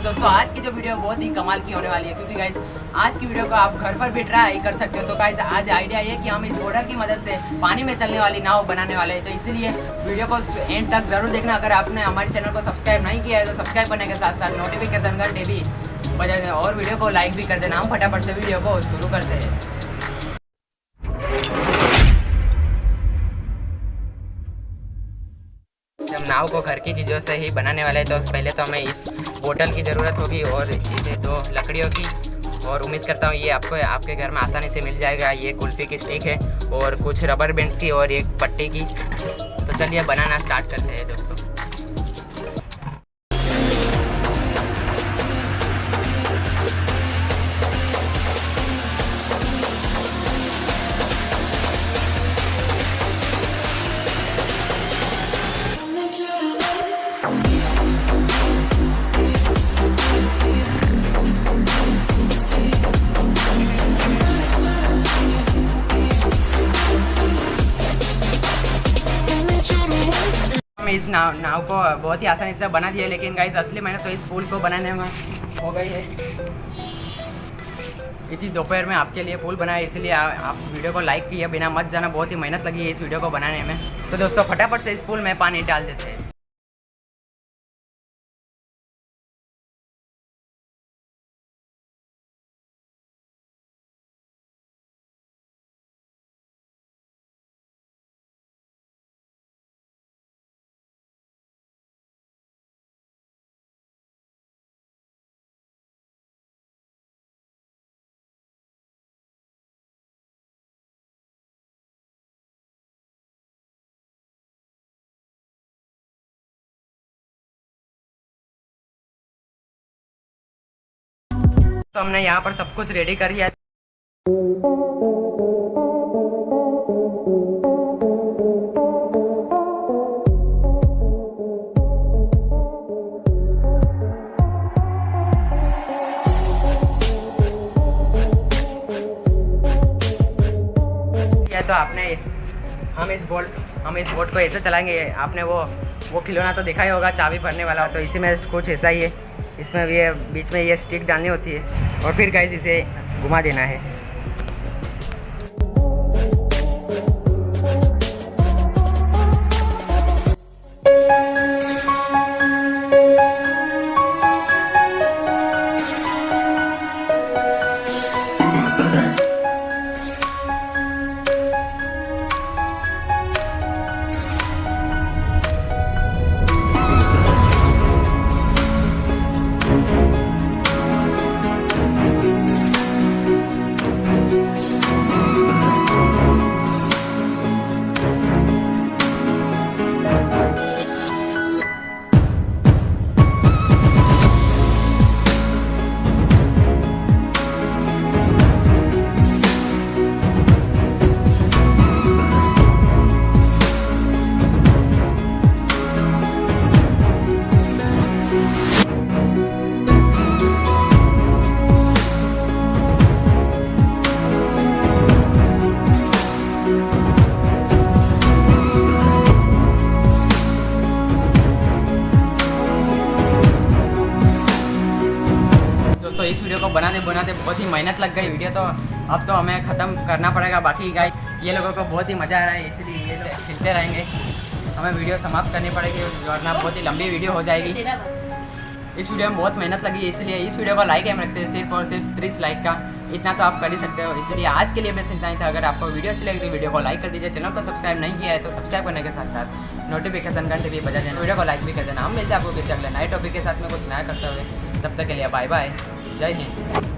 दोस्तों आज की जो वीडियो बहुत ही कमाल की होने वाली है, क्योंकि गाइस आज की वीडियो को आप घर पर भी ट्राई कर सकते हो। तो गाइस आज आइडिया ये कि हम इस बॉर्डर की मदद से पानी में चलने वाली नाव बनाने वाले हैं, तो इसीलिए वीडियो को एंड तक ज़रूर देखना। अगर आपने हमारे चैनल को सब्सक्राइब नहीं किया है तो सब्सक्राइब करने के साथ साथ नोटिफिकेशन घंटे भी बजा दें और वीडियो को लाइक भी कर देना। हम फटाफट से वीडियो को शुरू करते हैं। जब नाव को घर की चीज़ों से ही बनाने वाले हैं तो पहले तो हमें इस बोतल की ज़रूरत होगी और इसे 2 लकड़ियों की, और उम्मीद करता हूँ ये आपको आपके घर में आसानी से मिल जाएगा। ये कुल्फ़ी की स्टिक है और कुछ रबर बैंड्स की और एक पट्टी की। तो चलिए बनाना स्टार्ट करते हैं दोस्तों। इस नाव को बहुत ही आसानी से बना दिया, लेकिन गाइस असली मेहनत तो इस पुल को बनाने में हो गई है। इसी दोपहर में आपके लिए पुल बनाया, इसलिए आप वीडियो को लाइक किए बिना मत जाना। बहुत ही मेहनत लगी है इस वीडियो को बनाने में। तो दोस्तों फटाफट से इस पुल में पानी डाल देते हैं। तो हमने यहाँ पर सब कुछ रेडी कर लिया। तो आपने हम इस बोट को ऐसे चलाएंगे। आपने वो खिलौना तो देखा ही होगा, चाबी भरने वाला। तो इसी में कुछ ऐसा ही है। इसमें भी बीच में ये स्टिक डालनी होती है और फिर गाइस इसे घुमा देना है। दोस्तों इस वीडियो को बनाते बनाते बहुत ही मेहनत लग गई। वीडियो तो अब तो हमें ख़त्म करना पड़ेगा। बाकी गाइस ये लोगों को बहुत ही मज़ा आ रहा है, इसलिए ये लोग खिलते रहेंगे। हमें वीडियो समाप्त करनी पड़ेगी वरना बहुत ही लंबी वीडियो हो जाएगी। इस वीडियो में बहुत मेहनत लगी, इसलिए इस वीडियो को लाइक हम रखते हैं सिर्फ और सिर्फ 30 लाइक का। इतना तो आप कर ही सकते हो। इसलिए आज के लिए बस इतना ही था। अगर आपको वीडियो अच्छी लगी तो वीडियो को लाइक कर दीजिए। चैनल को सब्सक्राइब नहीं किया है तो सब्सक्राइब करने के साथ साथ नोटिफिकेशन घंटे भी बजा देना। वीडियो को लाइक भी कर देना। हम मिलते हैं आपको किसी अगले नए टॉपिक के साथ में कुछ नया करते हुए। तब तक के लिए बाय बाय, जय हिंद।